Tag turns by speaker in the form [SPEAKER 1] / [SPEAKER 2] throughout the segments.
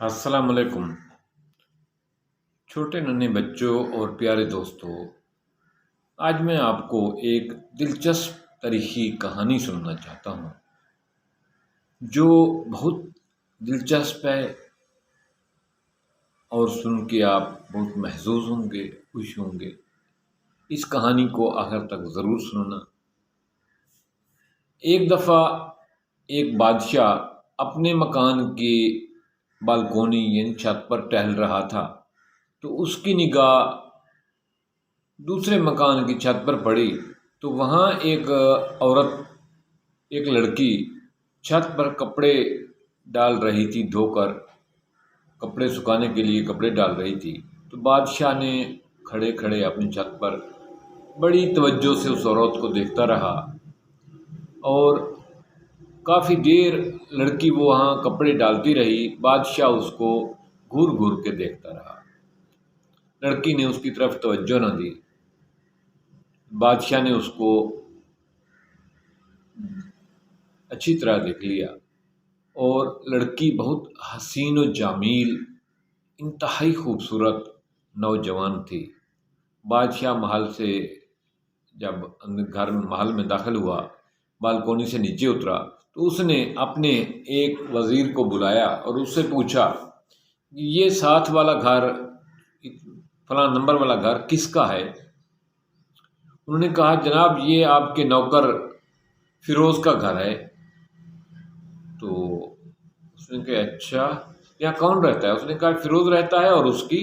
[SPEAKER 1] السلام علیکم۔ چھوٹے ننھے بچوں اور پیارے دوستوں، آج میں آپ کو ایک دلچسپ تاریخی کہانی سننا چاہتا ہوں جو بہت دلچسپ ہے اور سن کے آپ بہت محظوظ ہوں گے، خوش ہوں گے۔ اس کہانی کو آخر تک ضرور سننا۔ ایک دفعہ ایک بادشاہ اپنے مکان کی بالکونی یعنی چھت پر ٹہل رہا تھا تو اس کی نگاہ دوسرے مکان کی چھت پر پڑی تو وہاں ایک عورت، ایک لڑکی چھت پر کپڑے ڈال رہی تھی، دھو کر کپڑے سکھانے کے لیے کپڑے ڈال رہی تھی۔ تو بادشاہ نے کھڑے کھڑے اپنی چھت پر بڑی توجہ سے اس عورت کو دیکھتا رہا اور کافی دیر لڑکی وہاں کپڑے ڈالتی رہی۔ بادشاہ اس کو گھور گھور کے دیکھتا رہا۔ لڑکی نے اس کی طرف توجہ نہ دی۔ بادشاہ نے اس کو اچھی طرح دیکھ لیا اور لڑکی بہت حسین و جمیل، انتہائی خوبصورت نوجوان تھی۔ بادشاہ محل سے جب محل میں داخل ہوا، بالکونی سے نیچے اترا تو اس نے اپنے ایک وزیر کو بلایا اور اس سے پوچھا یہ ساتھ والا گھر، فلاں نمبر والا گھر کس کا ہے؟ انہوں نے کہا جناب یہ آپ کے نوکر فیروز کا گھر ہے۔ تو اس نے کہا اچھا، یہاں کون رہتا ہے؟ اس نے کہا فیروز رہتا ہے اور اس کی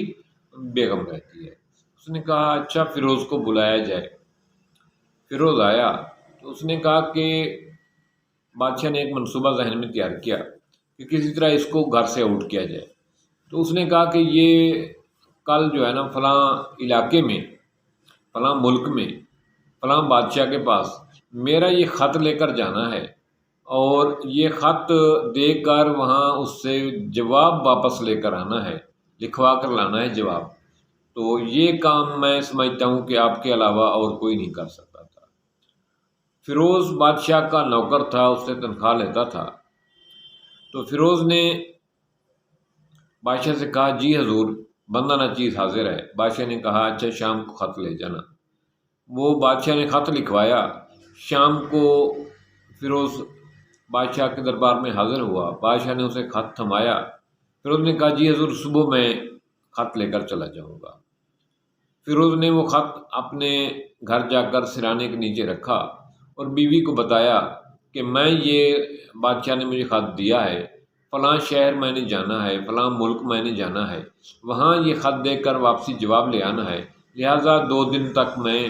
[SPEAKER 1] بیگم رہتی ہے۔ اس نے کہا اچھا فیروز کو بلایا جائے۔ فیروز آیا تو اس نے کہا کہ بادشاہ نے ایک منصوبہ ذہن میں تیار کیا کہ کسی طرح اس کو گھر سے آؤٹ کیا جائے۔ تو اس نے کہا کہ یہ کل جو ہے نا فلاں علاقے میں، فلاں ملک میں، فلاں بادشاہ کے پاس میرا یہ خط لے کر جانا ہے اور یہ خط دے کر وہاں اس سے جواب واپس لے کر آنا ہے، لکھوا کر لانا ہے جواب۔ تو یہ کام میں سمجھتا ہوں کہ آپ کے علاوہ اور کوئی نہیں کر سکتا تھا۔ فیروز بادشاہ کا نوکر تھا، اس سے تنخواہ لیتا تھا۔ تو فیروز نے بادشاہ سے کہا جی حضور، بندہ نہ چیز حاضر ہے۔ بادشاہ نے کہا اچھا شام کو خط لے جانا۔ وہ بادشاہ نے خط لکھوایا۔ شام کو فیروز بادشاہ کے دربار میں حاضر ہوا۔ بادشاہ نے اسے خط تھمایا۔ فیروز نے کہا جی حضور صبح میں خط لے کر چلا جاؤں گا۔ فیروز نے وہ خط اپنے گھر جا کر سرانے کے نیچے رکھا اور بیوی کو بتایا کہ میں یہ بادشاہ نے مجھے خط دیا ہے، فلاں شہر میں نے جانا ہے، فلاں ملک میں نے جانا ہے، وہاں یہ خط دے کر واپسی جواب لے آنا ہے، لہٰذا 2 دن تک میں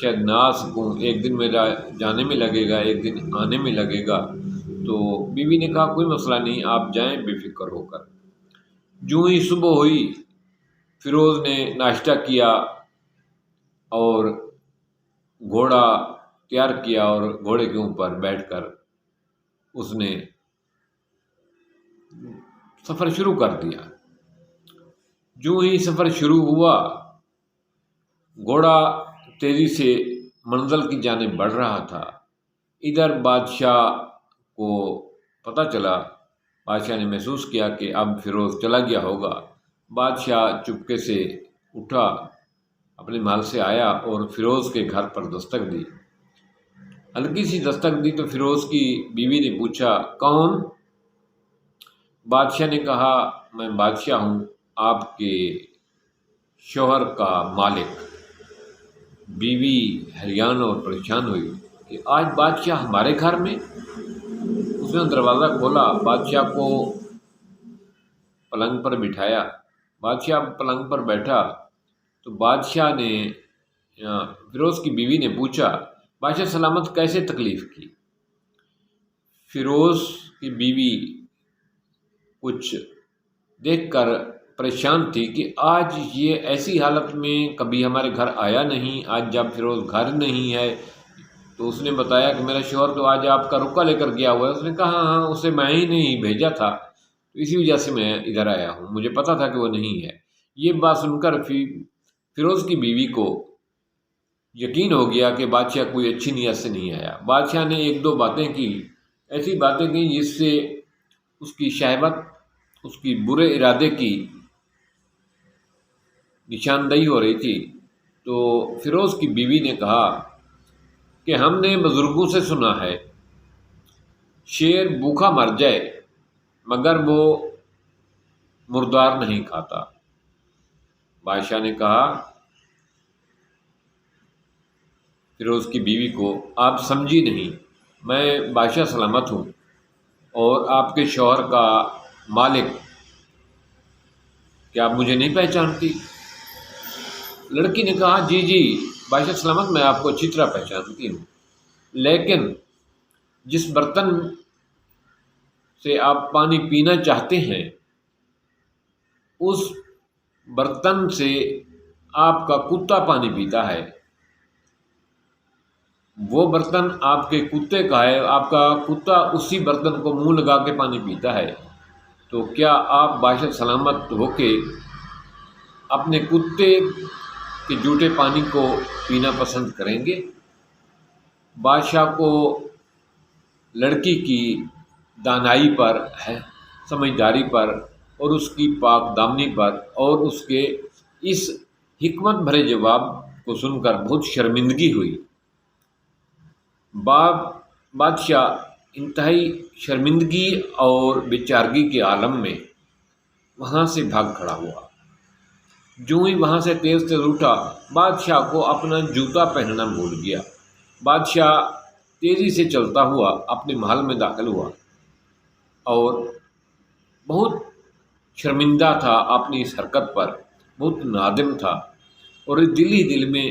[SPEAKER 1] شاید نہ آ سکوں، 1 دن میرا جانے میں لگے گا، 1 دن آنے میں لگے گا۔ تو بیوی نے کہا کوئی مسئلہ نہیں، آپ جائیں بے فکر ہو کر۔ جو ہی صبح ہوئی فیروز نے ناشتہ کیا اور گھوڑا تیار کیا اور گھوڑے کے اوپر بیٹھ کر اس نے سفر شروع کر دیا۔ جو ہی سفر شروع ہوا گھوڑا تیزی سے منزل کی جانب بڑھ رہا تھا۔ ادھر بادشاہ کو پتہ چلا، بادشاہ نے محسوس کیا کہ اب فیروز چلا گیا ہوگا۔ بادشاہ چپکے سے اٹھا، اپنے محل سے آیا اور فیروز کے گھر پر دستک دی۔ ہلکی سی دستک دی تو فیروز کی بیوی نے پوچھا کون؟ بادشاہ نے کہا میں بادشاہ ہوں، آپ کے شوہر کا مالک۔ بیوی حیران اور پریشان ہوئی کہ آج بادشاہ ہمارے گھر میں؟ اس نے دروازہ کھولا، بادشاہ کو پلنگ پر بٹھایا۔ بادشاہ پلنگ پر بیٹھا تو بادشاہ نے فیروز کی بیوی نے پوچھا بادشاہ سلامت کیسے تکلیف کی؟ فیروز کی بیوی کچھ دیکھ کر پریشان تھی کہ آج یہ ایسی حالت میں کبھی ہمارے گھر آیا نہیں، آج جب فیروز گھر نہیں ہے تو اس نے بتایا کہ میرا شوہر تو آج آپ کا رکا لے کر گیا ہوا ہے۔ اس نے کہا ہاں اسے میں ہی نہیں بھیجا تھا، تو اسی وجہ سے میں ادھر آیا ہوں، مجھے پتا تھا کہ وہ نہیں ہے۔ یہ بات سن کر فیروز کی بیوی کو یقین ہو گیا کہ بادشاہ کوئی اچھی نیت سے نہیں آیا۔ بادشاہ نے 1-2 باتیں کی، ایسی باتیں کی جس سے اس کی شہوت اس کی برے ارادے کی نشاندہی ہو رہی تھی، تو فیروز کی بیوی نے کہا کہ ہم نے بزرگوں سے سنا ہے شیر بھوکا مر جائے مگر وہ مردار نہیں کھاتا۔ بادشاہ نے کہا فیروز کی بیوی کو، آپ سمجھی نہیں، میں بادشاہ سلامت ہوں اور آپ کے شوہر کا مالک، کیا آپ مجھے نہیں پہچانتی؟ لڑکی نے کہا جی جی بادشاہ سلامت، میں آپ کو اچھی طرح پہچانتی ہوں، لیکن جس برتن سے آپ پانی پینا چاہتے ہیں اس برتن سے آپ کا کتا پانی پیتا ہے، وہ برتن آپ کے کتے کا ہے، آپ کا کتا اسی برتن کو منہ لگا کے پانی پیتا ہے، تو کیا آپ بادشاہ سلامت ہو کے اپنے کتے کے جھوٹے پانی کو پینا پسند کریں گے؟ بادشاہ کو لڑکی کی دانائی پر، سمجھداری پر اور اس کی پاک دامنی پر اور اس کے اس حکمت بھرے جواب کو سن کر بہت شرمندگی ہوئی۔ بادشاہ انتہائی شرمندگی اور بے چارگی کے عالم میں وہاں سے بھاگ کھڑا ہوا۔ جو ہی وہاں سے تیز تیز اٹھا، بادشاہ کو اپنا جوتا پہننا بھول گیا۔ بادشاہ تیزی سے چلتا ہوا اپنے محل میں داخل ہوا اور بہت شرمندہ تھا اپنی اس حرکت پر، بہت نادم تھا اور دل ہی دل میں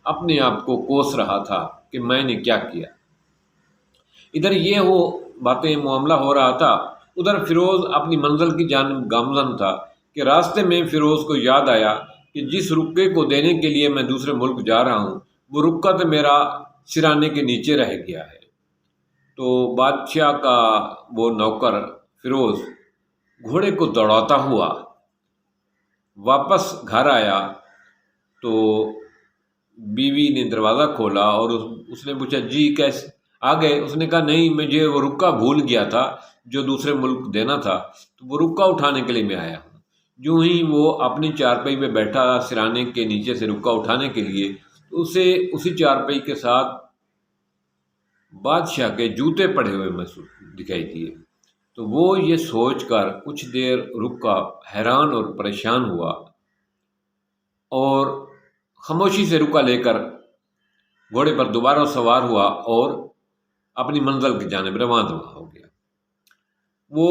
[SPEAKER 1] اپنے آپ کو کوس رہا تھا کہ میں نے کیا کیا۔ ادھر یہ وہ باتیں معاملہ ہو رہا تھا، ادھر فیروز اپنی منزل کی جانب گامزن تھا کہ راستے میں فیروز کو یاد آیا کہ جس رکے کو دینے کے لیے میں دوسرے ملک جا رہا ہوں وہ رکا تو میرا سرانے کے نیچے رہ گیا ہے۔ تو بادشاہ کا وہ نوکر فیروز گھوڑے کو دوڑاتا ہوا واپس گھر آیا تو بیوی نے دروازہ کھولا اور اس نے پوچھا جی کیسے آ گئے؟ اس نے کہا نہیں، مجھے وہ رکا بھول گیا تھا جو دوسرے ملک دینا تھا، تو وہ رکا اٹھانے کے لیے میں آیا ہوں۔ جو ہی وہ اپنی چارپائی پہ بیٹھا سرانے کے نیچے سے رکا اٹھانے کے لیے، تو اسے اسی چارپائی کے ساتھ بادشاہ کے جوتے پڑے ہوئے محسوس دکھائی دیے۔ تو وہ یہ سوچ کر کچھ دیر رکا، حیران اور پریشان ہوا اور خاموشی سے رکا لے کر گھوڑے پر دوبارہ سوار ہوا اور اپنی منزل کی جانب روانہ ہو گیا۔ وہ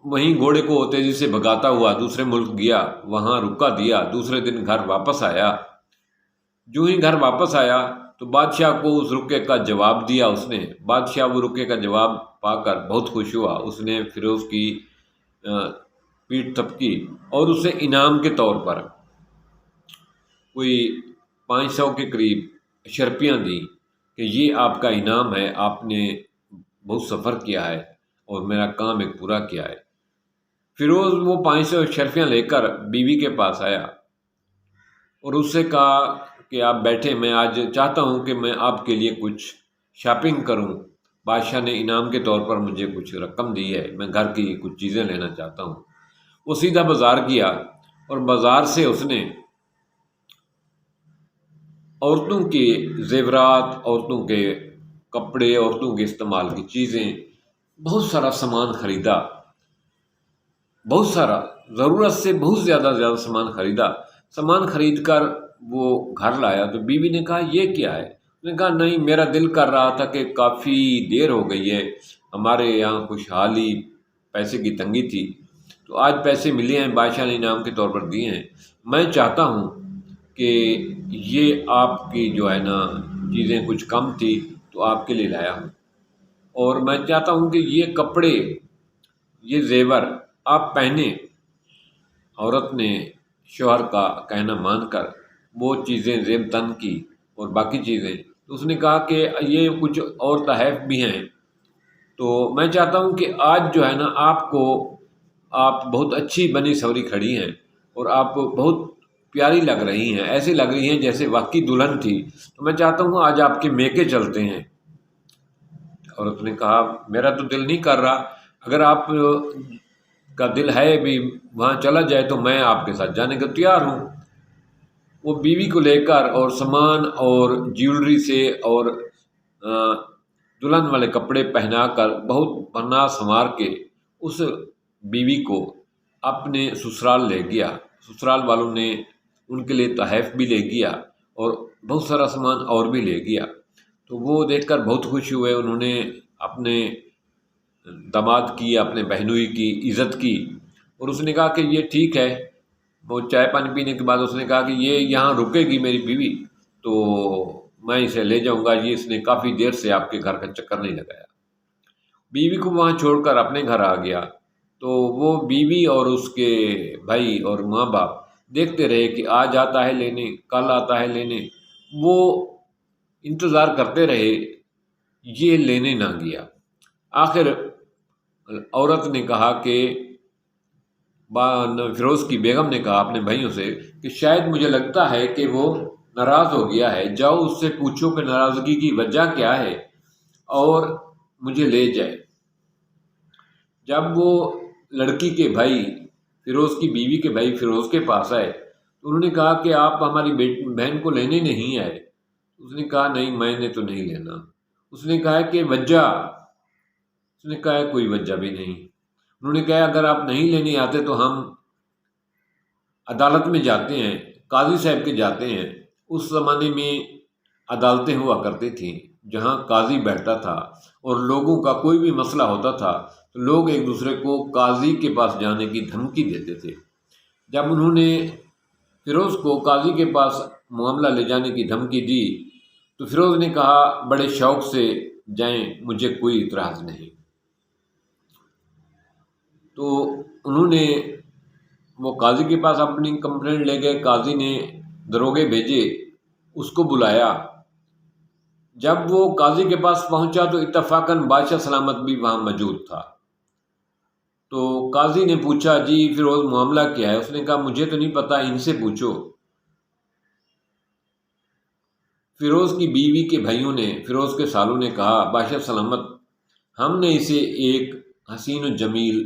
[SPEAKER 1] وہیں گھوڑے کو تیزی سے بھگاتا ہوا دوسرے ملک گیا، وہاں رکا دیا، دوسرے دن گھر واپس آیا۔ جو ہی گھر واپس آیا تو بادشاہ کو اس رکے کا جواب دیا اس نے۔ بادشاہ وہ رکے کا جواب پا کر بہت خوش ہوا، اس نے فیروز کی پیٹھ تھپکی اور اسے انعام کے طور پر کوئی 500 کے قریب اشرفیاں دیں کہ یہ آپ کا انعام ہے، آپ نے بہت سفر کیا ہے اور میرا کام ایک پورا کیا ہے۔ فیروز وہ 500 اشرفیاں لے کر بیوی کے پاس آیا اور اس سے کہا کہ آپ بیٹھے، میں آج چاہتا ہوں کہ میں آپ کے لیے کچھ شاپنگ کروں، بادشاہ نے انعام کے طور پر مجھے کچھ رقم دی ہے، میں گھر کی کچھ چیزیں لینا چاہتا ہوں۔ وہ سیدھا بازار گیا اور بازار سے اس نے عورتوں کے زیورات، عورتوں کے کپڑے، عورتوں کے استعمال کی چیزیں، بہت سارا سامان خریدا، بہت سارا، ضرورت سے بہت زیادہ سامان خریدا۔ سامان خرید کر وہ گھر لایا تو بیوی نے کہا یہ کیا ہے؟ اس نے کہا نہیں، میرا دل کر رہا تھا کہ کافی دیر ہو گئی ہے، ہمارے یہاں خوشحالی پیسے کی تنگی تھی، تو آج پیسے ملے ہیں، بادشاہ نے انعام کے طور پر دیے ہیں، میں چاہتا ہوں کہ یہ آپ کی جو ہے نا چیزیں کچھ کم تھی تو آپ کے لیے لایا ہوں، اور میں چاہتا ہوں کہ یہ کپڑے، یہ زیور آپ پہنیں۔ عورت نے شوہر کا کہنا مان کر وہ چیزیں زیب تن کی اور باقی چیزیں، تو اس نے کہا کہ یہ کچھ اور تحائف بھی ہیں، تو میں چاہتا ہوں کہ آج جو ہے نا آپ بہت اچھی بنی سوری کھڑی ہیں اور آپ بہت پیاری لگ رہی ہیں، ایسے لگ رہی ہیں جیسے واقعی دلہن تھی، تو میں چاہتا ہوں آج آپ کے میکے چلتے ہیں۔ عورت نے کہا میرا تو دل نہیں کر رہا، اگر آپ کا دل ہے بھی وہاں چلا جائے تو میں آپ کے ساتھ جانے کو تیار ہوں۔ وہ بیوی کو لے کر اور سامان اور جیولری سے اور دلہن والے کپڑے پہنا کر بہت بنا سنوار کے اس بیوی کو اپنے سسرال لے گیا۔ سسرال والوں نے ان کے لیے تحائف بھی لے گیا اور بہت سارا سامان اور بھی لے گیا۔ تو وہ دیکھ کر بہت خوش ہوئے، انہوں نے اپنے داماد کی، اپنے بہنوئی کی عزت کی، اور اس نے کہا کہ یہ ٹھیک ہے۔ وہ چائے پانی پینے کے بعد اس نے کہا کہ یہ یہاں رکے گی میری بیوی، تو میں اسے لے جاؤں گا، یہ اس نے کافی دیر سے آپ کے گھر کا چکر نہیں لگایا۔ بیوی کو وہاں چھوڑ کر اپنے گھر آ گیا، تو وہ بیوی اور اس کے بھائی اور ماں باپ دیکھتے رہے کہ آج آتا ہے لینے، کل آتا ہے لینے۔ وہ انتظار کرتے رہے، یہ لینے نہ گیا۔ آخر عورت نے کہا کہ فیروز کی بیگم نے کہا اپنے بھائیوں سے کہ شاید مجھے لگتا ہے کہ وہ ناراض ہو گیا ہے، جاؤ اس سے پوچھو کہ ناراضگی کی وجہ کیا ہے اور مجھے لے جائے۔ جب وہ لڑکی کے بھائی فیروز کی بیوی کے بھائی فیروز کے پاس آئے تو انہوں نے کہا کہ آپ ہماری بہن کو لینے نہیں آئے۔ اس نے کہا نہیں، میں نے تو نہیں لینا۔ اس نے کہا کہ وجہ؟ اس نے کہا کوئی وجہ بھی نہیں۔ انہوں نے کہا اگر آپ نہیں لینے آتے تو ہم عدالت میں جاتے ہیں، قاضی صاحب کے جاتے ہیں۔ اس زمانے میں عدالتیں ہوا کرتی تھیں جہاں قاضی بیٹھتا تھا، اور لوگوں کا کوئی بھی مسئلہ ہوتا تھا تو لوگ ایک دوسرے کو قاضی کے پاس جانے کی دھمکی دیتے تھے۔ جب انہوں نے فیروز کو قاضی کے پاس معاملہ لے جانے کی دھمکی دی تو فیروز نے کہا بڑے شوق سے جائیں، مجھے کوئی اعتراض نہیں۔ تو انہوں نے وہ قاضی کے پاس اپنی کمپلینٹ لے گئے۔ قاضی نے دروغے بھیجے، اس کو بلایا۔ جب وہ قاضی کے پاس پہنچا تو اتفاقاً بادشاہ سلامت بھی وہاں موجود تھا۔ تو قاضی نے پوچھا جی فیروز معاملہ کیا ہے؟ اس نے کہا مجھے تو نہیں پتہ، ان سے پوچھو۔ فیروز کی بیوی کے بھائیوں نے، فیروز کے سالوں نے کہا بادشاہ سلامت، ہم نے اسے ایک حسین و جمیل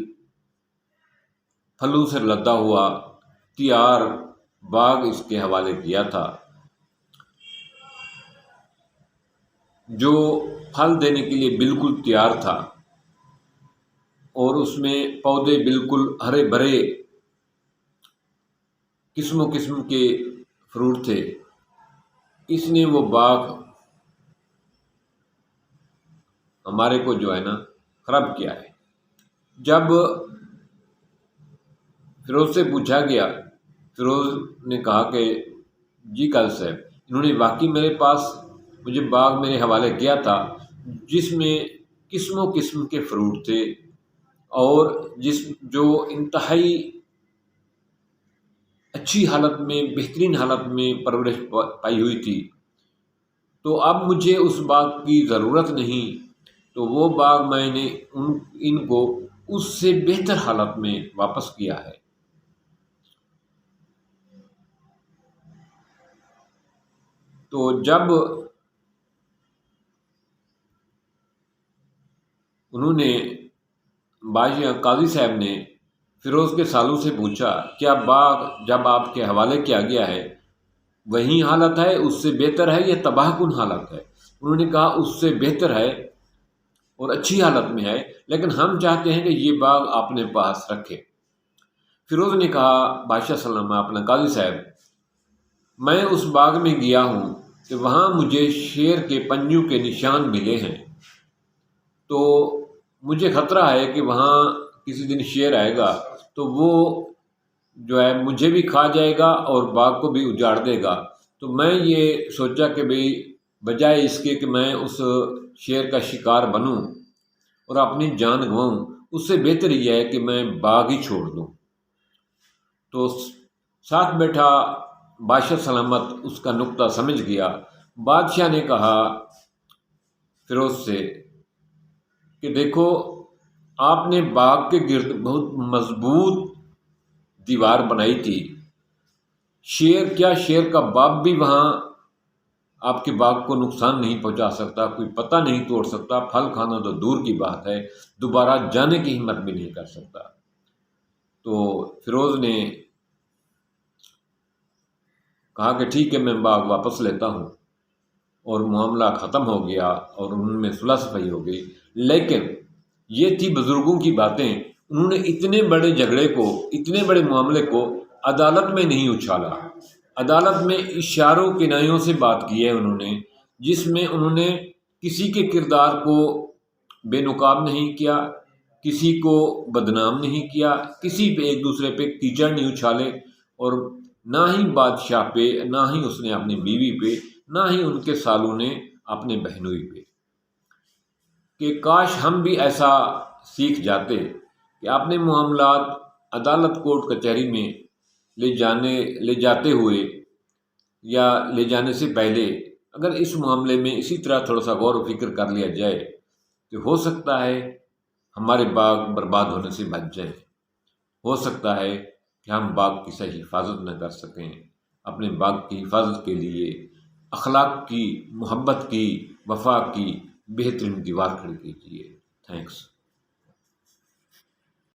[SPEAKER 1] پھلوں سے لدا ہوا تیار باغ اس کے حوالے کیا تھا، جو پھل دینے کے لیے بالکل تیار تھا، اور اس میں پودے بالکل ہرے بھرے قسم و قسم کے فروٹ تھے۔ اس نے وہ باغ ہمارے کو جو ہے نا خراب کیا ہے۔ جب فیروز سے پوچھا گیا، فیروز نے کہا کہ جی قاضی صاحب، انہوں نے واقعی میرے پاس مجھے باغ میرے حوالے کیا تھا جس میں قسم و قسم کے فروٹ تھے، اور جو انتہائی اچھی حالت میں، بہترین حالت میں پرورش پائی ہوئی تھی۔ تو اب مجھے اس باغ کی ضرورت نہیں، تو وہ باغ میں نے ان کو اس سے بہتر حالت میں واپس کیا ہے۔ تو جب انہوں نے قاضی صاحب نے فیروز کے سالوں سے پوچھا کیا باغ جب آپ کے حوالے کیا گیا ہے وہی حالت ہے، اس سے بہتر ہے یا تباہ کن حالت ہے؟ انہوں نے کہا اس سے بہتر ہے اور اچھی حالت میں ہے، لیکن ہم چاہتے ہیں کہ یہ باغ اپنے پاس رکھے۔ فیروز نے کہا بادشاہ سلامہ اپنا قاضی صاحب، میں اس باغ میں گیا ہوں کہ وہاں مجھے شیر کے پنجوں کے نشان ملے ہیں، تو مجھے خطرہ ہے کہ وہاں کسی دن شیر آئے گا تو وہ جو ہے مجھے بھی کھا جائے گا اور باغ کو بھی اجاڑ دے گا۔ تو میں یہ سوچا کہ بھئی بجائے اس کے کہ میں اس شیر کا شکار بنوں اور اپنی جان گنواؤں، اس سے بہتر یہ ہے کہ میں باغ ہی چھوڑ دوں۔ تو ساتھ بیٹھا بادشاہ سلامت اس کا نقطہ سمجھ گیا۔ بادشاہ نے کہا فیروز سے کہ دیکھو آپ نے باغ کے گرد بہت مضبوط دیوار بنائی تھی، شیر کا باپ بھی وہاں آپ کے باغ کو نقصان نہیں پہنچا سکتا، کوئی پتہ نہیں توڑ سکتا، پھل کھانا تو دور کی بات ہے، دوبارہ جانے کی ہمت بھی نہیں کر سکتا۔ تو فیروز نے کہا کہ ٹھیک ہے میں باغ واپس لیتا ہوں، اور معاملہ ختم ہو گیا اور ان میں صلح صفائی ہو گئی۔ لیکن یہ تھی بزرگوں کی باتیں، انہوں نے اتنے بڑے جھگڑے کو، اتنے بڑے معاملے کو عدالت میں نہیں اچھالا، عدالت میں اشاروں کنایوں سے بات کی ہے انہوں نے، جس میں انہوں نے کسی کے کردار کو بے نقاب نہیں کیا، کسی کو بدنام نہیں کیا، کسی پہ ایک دوسرے پہ کیچڑ نہیں اچھالے، اور نہ ہی بادشاہ پہ، نہ ہی اس نے اپنی بیوی پہ، نہ ہی ان کے سالوں نے اپنے بہنوئی پہ۔ کہ کاش ہم بھی ایسا سیکھ جاتے کہ اپنے معاملات عدالت کورٹ کچہری میں لے جاتے ہوئے یا لے جانے سے پہلے اگر اس معاملے میں اسی طرح تھوڑا سا غور و فکر کر لیا جائے تو ہو سکتا ہے ہمارے باغ برباد ہونے سے بچ جائیں، ہو سکتا ہے کہ ہم باغ کی صحیح حفاظت نہ کر سکیں۔ اپنے باغ کی حفاظت کے لیے اخلاق کی، محبت کی، وفا کی بہترین دیوار کھڑی کیجیے۔ تھینکس۔